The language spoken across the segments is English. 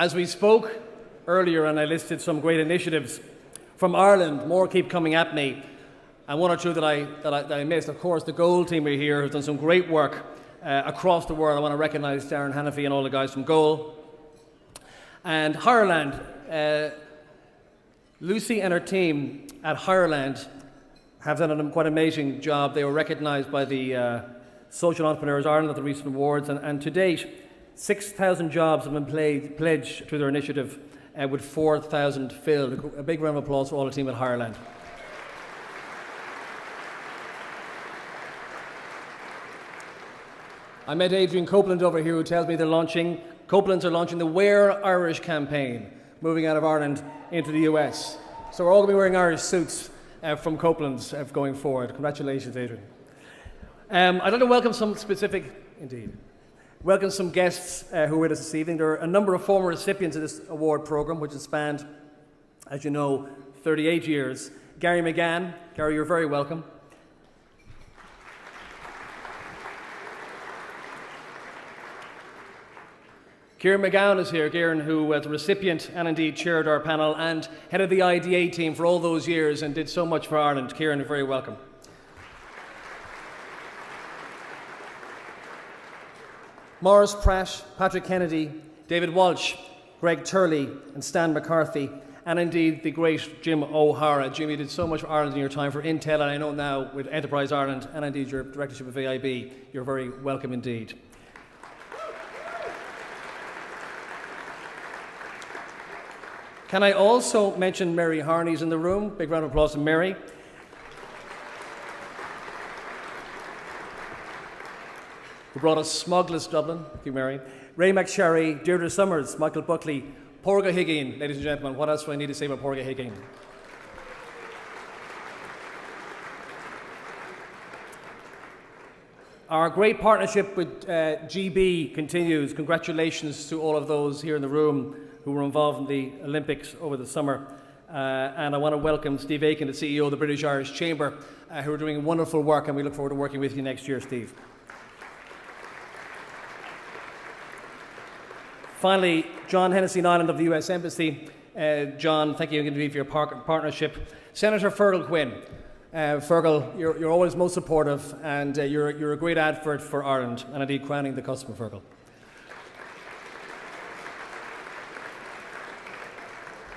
As we spoke earlier, and I listed some great initiatives from Ireland, more keep coming at me, and one or two that I missed. Of course, the Goal team are here, who've done some great work across the world. I want to recognise Darren Hannafy and all the guys from Goal. And Hireland, Lucy and her team at Hireland have done a quite amazing job. They were recognised by the Social Entrepreneurs Ireland at the recent awards, and to date, 6,000 jobs have been pledged through their initiative, with 4,000 filled. A big round of applause for all the team at Hireland. I met Adrian Copeland over here, who tells me Copelands are launching the Wear Irish campaign, moving out of Ireland into the US. So we're all going to be wearing Irish suits from Copeland's going forward. Congratulations, Adrian. I'd like to welcome some guests who are with us this evening. There are a number of former recipients of this award programme, which has spanned, as you know, 38 years. Gary McGann. Gary, you're very welcome. Kieran McGowan is here. Kieran, who was a recipient and indeed chaired our panel and head of the IDA team for all those years and did so much for Ireland. Kieran, you're very welcome. Maurice Pratt, Patrick Kennedy, David Walsh, Greg Turley and Stan McCarthy, and indeed the great Jim O'Hara. Jim, you did so much for Ireland in your time for Intel, and I know now with Enterprise Ireland and indeed your directorship of AIB, you're very welcome indeed. Can I also mention Mary Harney's in the room? Big round of applause to Mary. Who brought us Smugless Dublin. Thank you, Mary. Ray McSherry, Deirdre Summers, Michael Buckley, Porga Higgin, ladies and gentlemen. What else do I need to say about Porga Higgin? Our great partnership with GB continues. Congratulations to all of those here in the room who were involved in the Olympics over the summer. And I want to welcome Steve Aiken, the CEO of the British Irish Chamber, who are doing wonderful work, and we look forward to working with you next year, Steve. Finally, John Hennessy Nyland of the US Embassy. John, thank you indeed for your partnership. Senator Fergal Quinn. Fergal, you're always most supportive, and you're a great advert for Ireland, and indeed crowning the customer, Fergal.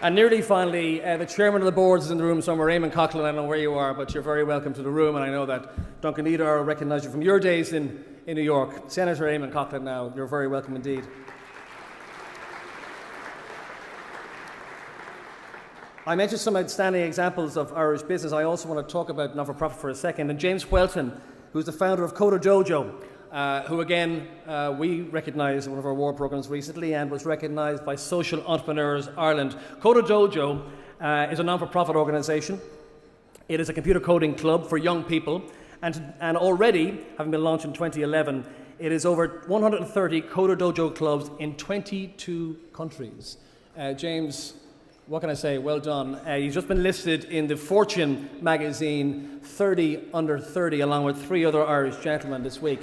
And nearly finally, the chairman of the boards is in the room somewhere, Eamon Coughlin. I don't know where you are, but you're very welcome to the room, and I know that Duncan Edar will recognise you from your days in New York. Senator Eamon Coughlin now, you're very welcome indeed. I mentioned some outstanding examples of Irish business. I also want to talk about not-for-profit for a second. And James Whelton, who's the founder of Coda Dojo, who again we recognised in one of our award programmes recently and was recognised by Social Entrepreneurs Ireland. Coda Dojo is a non-for-profit organisation. It is a computer coding club for young people, and already, having been launched in 2011, it is over 130 Coda Dojo clubs in 22 countries. James, what can I say? Well done. He's just been listed in the Fortune magazine 30 under 30, along with 3 other Irish gentlemen this week.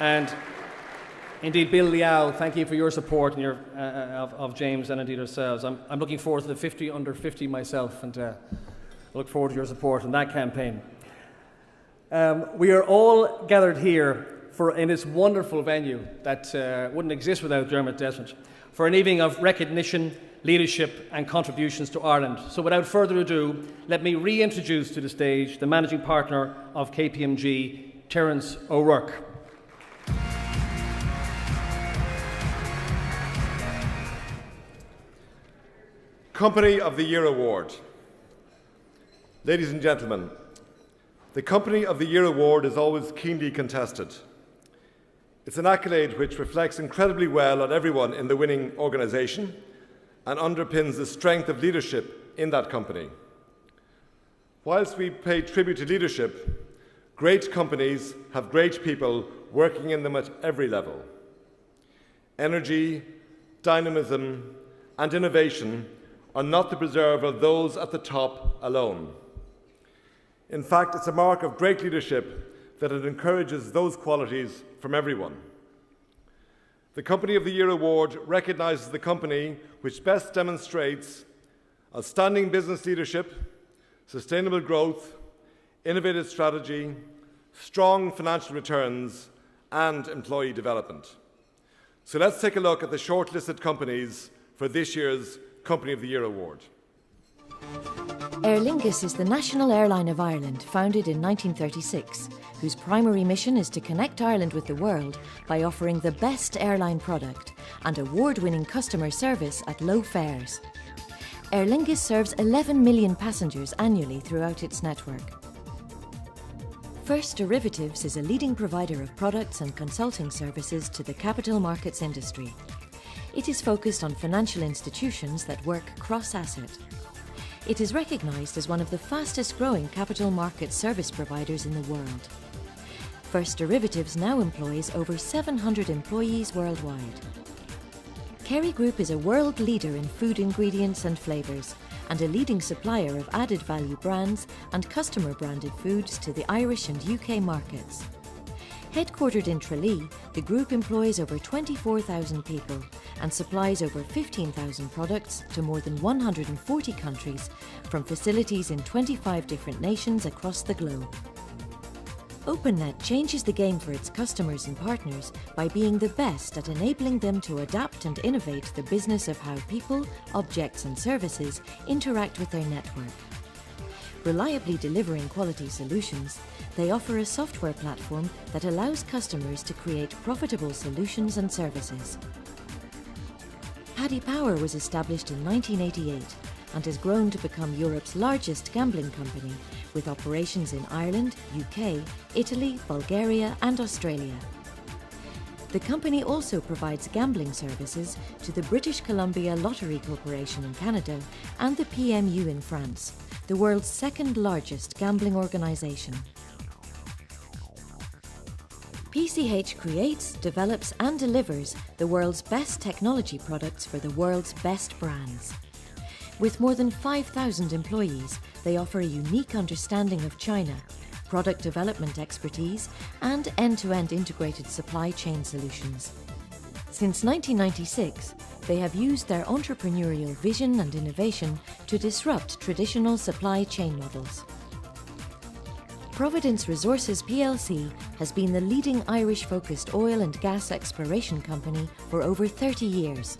And indeed, Bill Liao, thank you for your support and of James and indeed ourselves. I'm looking forward to the 50 under 50 myself, and I look forward to your support in that campaign. We are all gathered here in this wonderful venue that wouldn't exist without Dermot Desmond, for an evening of recognition, leadership and contributions to Ireland. So without further ado, let me reintroduce to the stage the Managing Partner of KPMG, Terence O'Rourke. Company of the Year Award. Ladies and gentlemen, the Company of the Year Award is always keenly contested. It's an accolade which reflects incredibly well on everyone in the winning organisation and underpins the strength of leadership in that company. Whilst we pay tribute to leadership, great companies have great people working in them at every level. Energy, dynamism, and innovation are not the preserve of those at the top alone. In fact, it's a mark of great leadership that it encourages those qualities from everyone. The Company of the Year award recognises the company which best demonstrates outstanding business leadership, sustainable growth, innovative strategy, strong financial returns, and employee development. So let's take a look at the shortlisted companies for this year's Company of the Year award. Aer Lingus is the national airline of Ireland, founded in 1936, whose primary mission is to connect Ireland with the world by offering the best airline product and award-winning customer service at low fares. Aer Lingus serves 11 million passengers annually throughout its network. First Derivatives is a leading provider of products and consulting services to the capital markets industry. It is focused on financial institutions that work cross-asset. It is recognised as one of the fastest-growing capital market service providers in the world. First Derivatives now employs over 700 employees worldwide. Kerry Group is a world leader in food ingredients and flavours and a leading supplier of added value brands and customer-branded foods to the Irish and UK markets. Headquartered in Tralee, the group employs over 24,000 people and supplies over 15,000 products to more than 140 countries from facilities in 25 different nations across the globe. OpenNet changes the game for its customers and partners by being the best at enabling them to adapt and innovate the business of how people, objects and services interact with their network. Reliably delivering quality solutions, they offer a software platform that allows customers to create profitable solutions and services. Paddy Power was established in 1988 and has grown to become Europe's largest gambling company, with operations in Ireland, UK, Italy, Bulgaria and Australia. The company also provides gambling services to the British Columbia Lottery Corporation in Canada and the PMU in France, the world's second largest gambling organisation. PCH creates, develops and delivers the world's best technology products for the world's best brands. With more than 5,000 employees, they offer a unique understanding of China, product development expertise and end-to-end integrated supply chain solutions. Since 1996, they have used their entrepreneurial vision and innovation to disrupt traditional supply chain models. Providence Resources plc has been the leading Irish-focused oil and gas exploration company for over 30 years.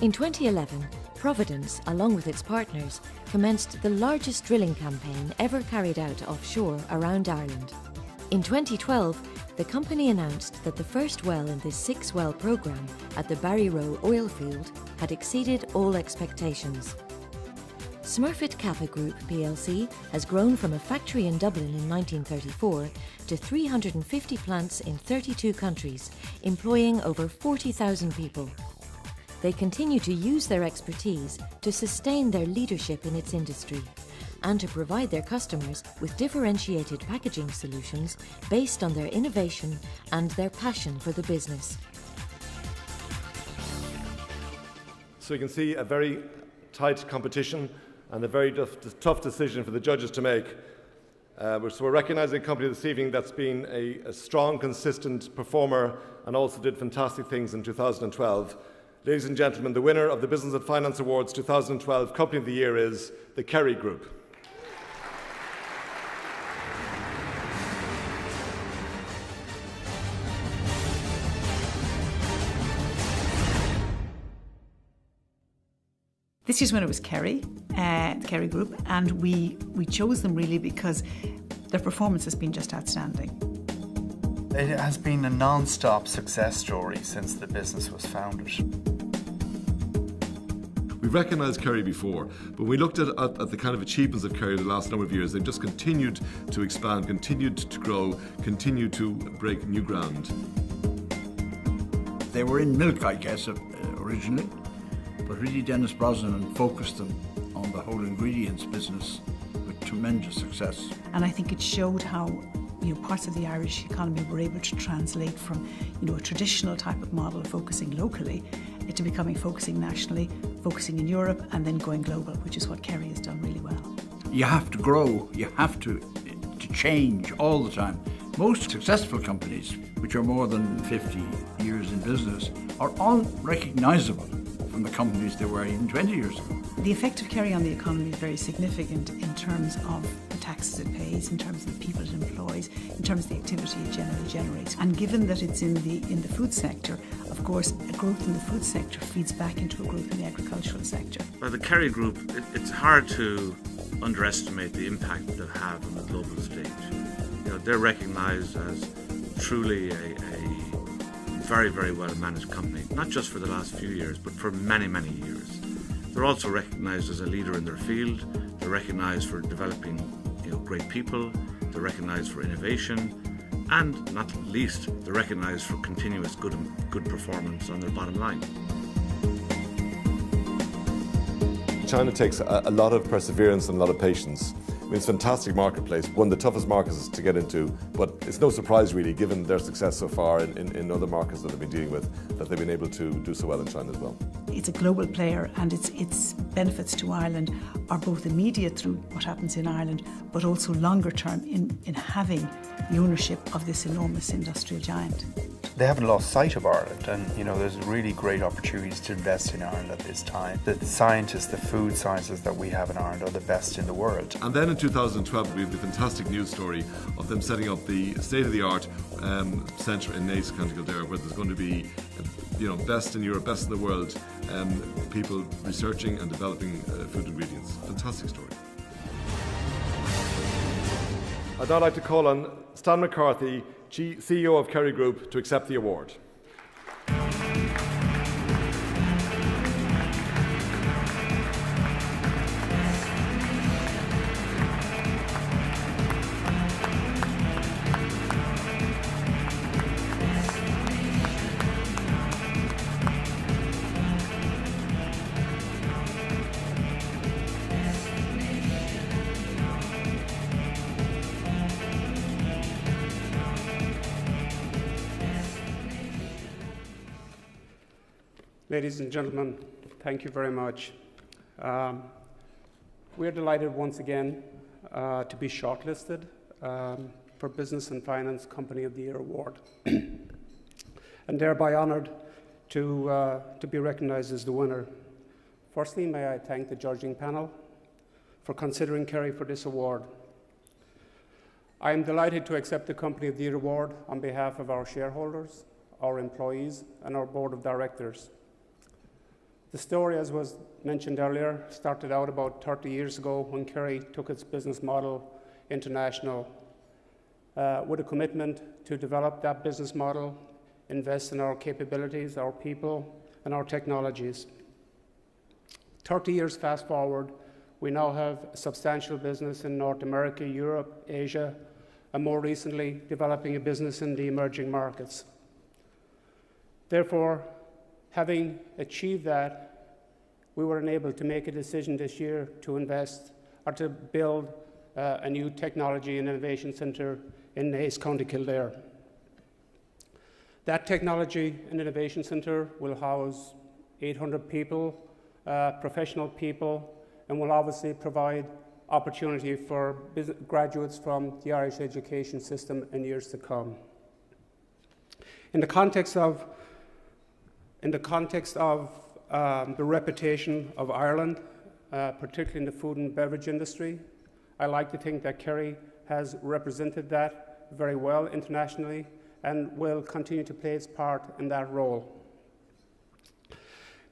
In 2011, Providence, along with its partners, commenced the largest drilling campaign ever carried out offshore around Ireland. In 2012, the company announced that the first well in this 6-well programme at the Barryroe oil field had exceeded all expectations. Smurfit Kappa Group plc has grown from a factory in Dublin in 1934 to 350 plants in 32 countries, employing over 40,000 people. They continue to use their expertise to sustain their leadership in its industry and to provide their customers with differentiated packaging solutions based on their innovation and their passion for the business. So you can see a very tight competition and a very tough decision for the judges to make. So we're recognising a company this evening that's been a strong, consistent performer and also did fantastic things in 2012. Ladies and gentlemen, the winner of the Business and Finance Awards 2012 Company of the Year is the Kerry Group. This year's winner was Kerry, the Kerry Group, and we chose them really because their performance has been just outstanding. It has been a non-stop success story since the business was founded. We've recognised Kerry before, but when we looked at the kind of achievements of Kerry the last number of years, they've just continued to expand, continued to grow, continued to break new ground. They were in milk, I guess, originally. But really Dennis Brosnan focused them on the whole ingredients business with tremendous success. And I think it showed how parts of the Irish economy were able to translate from a traditional type of model focusing locally to focusing nationally, focusing in Europe and then going global, which is what Kerry has done really well. You have to grow, you have to change all the time Most successful companies, which are more than 50 years in business, are unrecognisable from the companies they were even 20 years ago. The effect of Kerry on the economy is very significant in terms of the taxes it pays, in terms of the people it employs, in terms of the activity it generally generates. And given that it's in the food sector, of course, a growth in the food sector feeds back into a growth in the agricultural sector. Well, the Kerry Group, it's hard to underestimate the impact they have on the global stage. You know, they're recognised as truly a very, very well managed company, not just for the last few years, but for many, many years. They're also recognised as a leader in their field. They're recognised for developing, great people. They're recognised for innovation, and not least, they're recognised for continuous good performance on their bottom line. China takes a lot of perseverance and a lot of patience. I mean, it's a fantastic marketplace, one of the toughest markets to get into, but it's no surprise really, given their success so far in other markets that they've been dealing with, that they've been able to do so well in China as well. It's a global player, and its benefits to Ireland are both immediate through what happens in Ireland, but also longer term in having the ownership of this enormous industrial giant. They haven't lost sight of Ireland, and there's really great opportunities to invest in Ireland at this time. The scientists, the food sciences that we have in Ireland are the best in the world. And then in 2012 we have the fantastic news story of them setting up the state-of-the-art centre in Naas, County Kildare, where there's going to be best in Europe, best in the world, people researching and developing food ingredients. Fantastic story. I'd now like to call on Stan McCarthy, CEO of Kerry Group, to accept the award. Ladies and gentlemen, thank you very much. We're delighted once again to be shortlisted for Business and Finance Company of the Year Award, and thereby honoured to be recognised as the winner. Firstly, may I thank the judging panel for considering Kerry for this award. I am delighted to accept the Company of the Year Award on behalf of our shareholders, our employees, and our Board of Directors. The story, as was mentioned earlier, started out about 30 years ago when Kerry took its business model international with a commitment to develop that business model, invest in our capabilities, our people, and our technologies. 30 years fast forward, we now have a substantial business in North America, Europe, Asia, and more recently, developing a business in the emerging markets. Therefore, having achieved that, we were enabled to make a decision this year to invest or to build a new technology and innovation centre in Naas, County Kildare. That technology and innovation centre will house 800 people, professional people, and will obviously provide opportunity for graduates from the Irish education system in years to come. In the context of the reputation of Ireland, particularly in the food and beverage industry, I like to think that Kerry has represented that very well internationally and will continue to play its part in that role.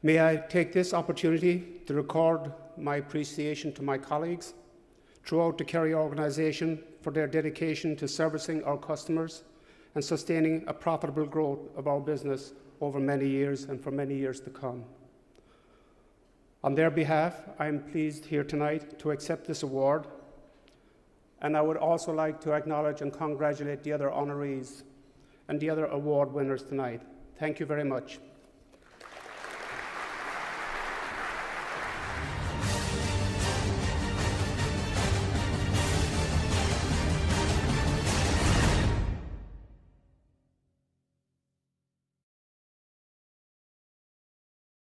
May I take this opportunity to record my appreciation to my colleagues throughout the Kerry organisation for their dedication to servicing our customers and sustaining a profitable growth of our business over many years and for many years to come. On their behalf, I am pleased here tonight to accept this award, and I would also like to acknowledge and congratulate the other honorees and the other award winners tonight. Thank you very much.